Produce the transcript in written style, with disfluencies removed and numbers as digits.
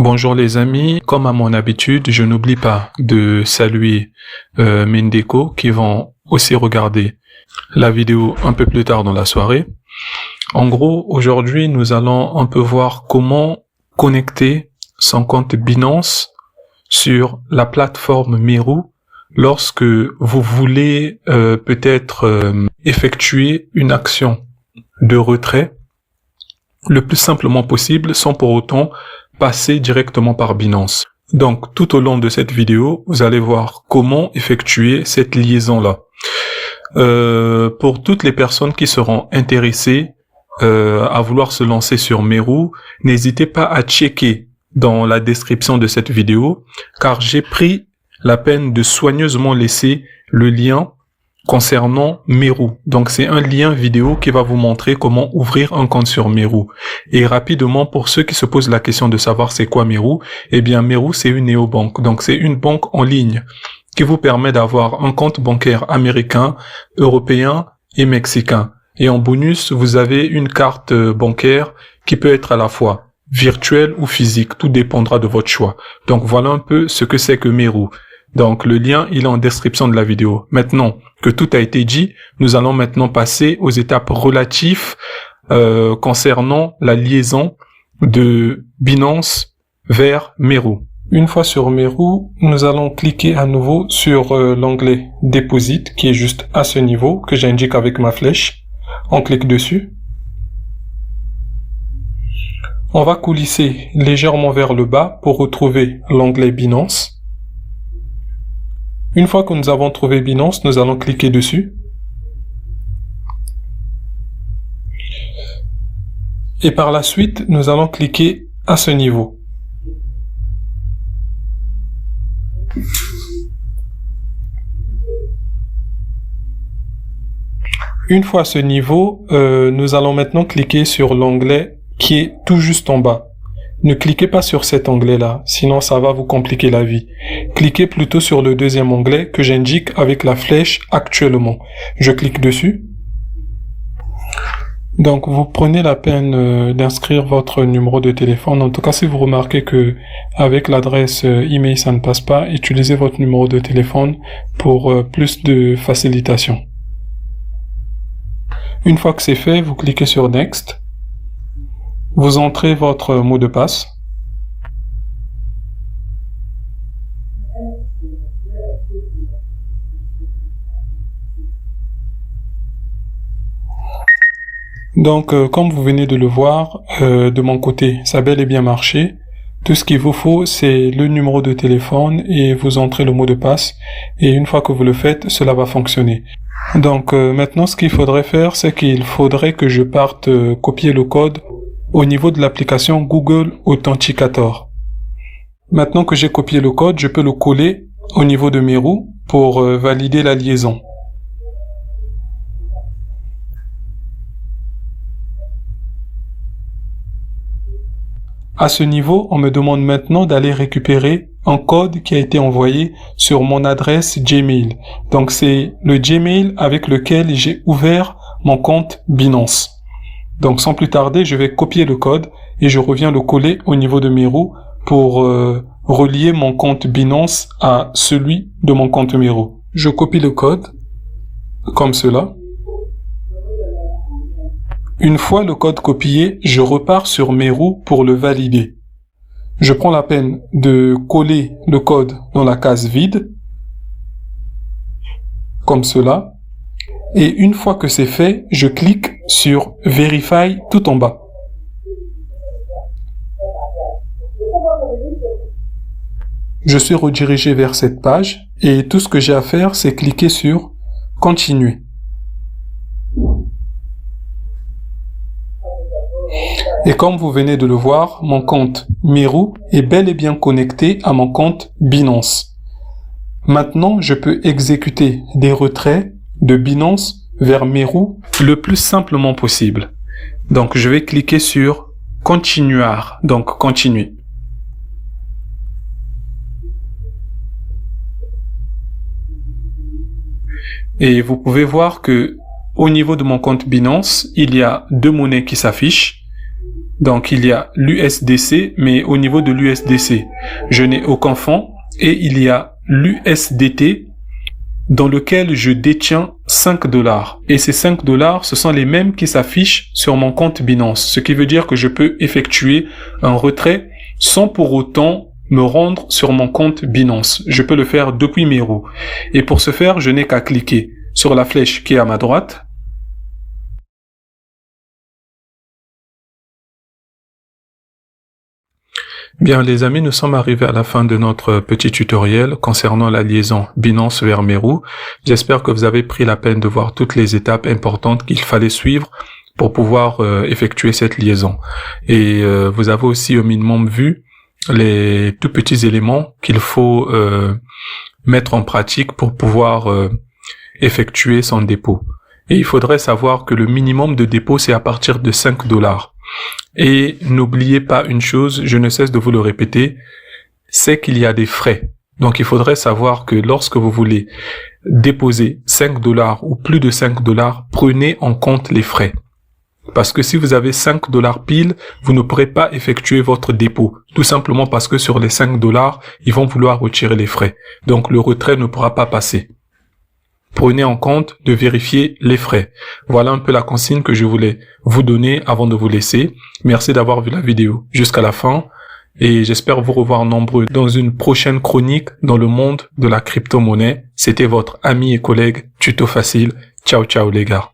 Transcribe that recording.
Bonjour les amis, comme à mon habitude, je n'oublie pas de saluer mes ndeko qui vont aussi regarder la vidéo un peu plus tard dans la soirée. En gros, aujourd'hui, nous allons un peu voir comment connecter son compte Binance sur la plateforme Meru lorsque vous voulez peut-être effectuer une action de retrait le plus simplement possible sans pour autant passer directement par Binance. Donc, tout au long de cette vidéo, vous allez voir comment effectuer cette liaison-là. Pour toutes les personnes qui seront intéressées à vouloir se lancer sur Meru, n'hésitez pas à checker dans la description de cette vidéo, car j'ai pris la peine de soigneusement laisser le lien concernant Meru. Donc c'est un lien vidéo qui va vous montrer comment ouvrir un compte sur Meru. Et rapidement, pour ceux qui se posent la question de savoir c'est quoi Meru, eh bien Meru c'est une néobanque. Donc c'est une banque en ligne qui vous permet d'avoir un compte bancaire américain, européen et mexicain. Et en bonus, vous avez une carte bancaire qui peut être à la fois virtuelle ou physique. Tout dépendra de votre choix. Donc voilà un peu ce que c'est que Meru. Donc le lien, il est en description de la vidéo. Maintenant que tout a été dit, nous allons maintenant passer aux étapes relatives concernant la liaison de Binance vers Meru. Une fois sur Meru, nous allons cliquer à nouveau sur l'onglet Deposit qui est juste à ce niveau que j'indique avec ma flèche. On clique dessus. On va coulisser légèrement vers le bas pour retrouver l'onglet Binance. Une fois que nous avons trouvé Binance, nous allons cliquer dessus. Et par la suite, nous allons cliquer à ce niveau. Une fois à ce niveau, nous allons maintenant cliquer sur l'onglet qui est tout juste en bas. Ne cliquez pas sur cet onglet-là, sinon ça va vous compliquer la vie. Cliquez plutôt sur le deuxième onglet que j'indique avec la flèche actuellement. Je clique dessus. Donc vous prenez la peine d'inscrire votre numéro de téléphone. En tout cas, si vous remarquez que avec l'adresse email ça ne passe pas, utilisez votre numéro de téléphone pour plus de facilitation. Une fois que c'est fait, vous cliquez sur Next. Vous entrez votre mot de passe. Donc, comme vous venez de le voir, de mon côté, ça a bel et bien marché. Tout ce qu'il vous faut, c'est le numéro de téléphone et vous entrez le mot de passe. Et une fois que vous le faites, cela va fonctionner. Donc, maintenant, ce qu'il faudrait faire, c'est qu'il faudrait que je parte copier le code au niveau de l'application Google Authenticator. Maintenant que j'ai copié le code, je peux le coller au niveau de Meru pour valider la liaison. À ce niveau, on me demande maintenant d'aller récupérer un code qui a été envoyé sur mon adresse Gmail. Donc c'est le Gmail avec lequel j'ai ouvert mon compte Binance. Donc sans plus tarder, je vais copier le code et je reviens le coller au niveau de Meru pour relier mon compte Binance à celui de mon compte Meru. Je copie le code comme cela. Une fois le code copié, je repars sur Meru pour le valider. Je prends la peine de coller le code dans la case vide, comme cela. Et une fois que c'est fait, je clique sur Verify tout en bas. Je suis redirigé vers cette page et tout ce que j'ai à faire, c'est cliquer sur Continuer. Et comme vous venez de le voir, mon compte Meru est bel et bien connecté à mon compte Binance. Maintenant, je peux exécuter des retraits de Binance vers Meru le plus simplement possible. Donc, je vais cliquer sur Continuer, donc continuer. Et vous pouvez voir que au niveau de mon compte Binance, il y a deux monnaies qui s'affichent. Donc il y a l'USDC, mais au niveau de l'USDC, je n'ai aucun fonds. Et il y a l'USDT, dans lequel je détiens 5 $. Et ces 5 $, ce sont les mêmes qui s'affichent sur mon compte Binance. Ce qui veut dire que je peux effectuer un retrait sans pour autant me rendre sur mon compte Binance. Je peux le faire depuis mes roues. Et pour ce faire, je n'ai qu'à cliquer sur la flèche qui est à ma droite. Bien les amis, nous sommes arrivés à la fin de notre petit tutoriel concernant la liaison Binance vers Meru. J'espère que vous avez pris la peine de voir toutes les étapes importantes qu'il fallait suivre pour pouvoir effectuer cette liaison. Et vous avez aussi au minimum vu les tout petits éléments qu'il faut mettre en pratique pour pouvoir effectuer son dépôt. Et il faudrait savoir que le minimum de dépôt, c'est à partir de 5 $. Et n'oubliez pas une chose, je ne cesse de vous le répéter, c'est qu'il y a des frais. Donc il faudrait savoir que lorsque vous voulez déposer 5 $ ou plus de 5 $, prenez en compte les frais. Parce que si vous avez 5 $ pile, vous ne pourrez pas effectuer votre dépôt. Tout simplement parce que sur les 5 $, ils vont vouloir retirer les frais. Donc le retrait ne pourra pas passer. Prenez en compte de vérifier les frais. Voilà un peu la consigne que je voulais vous donner avant de vous laisser. Merci d'avoir vu la vidéo jusqu'à la fin et j'espère vous revoir nombreux dans une prochaine chronique dans le monde de la crypto-monnaie. C'était votre ami et collègue Tuto Facile. Ciao ciao les gars.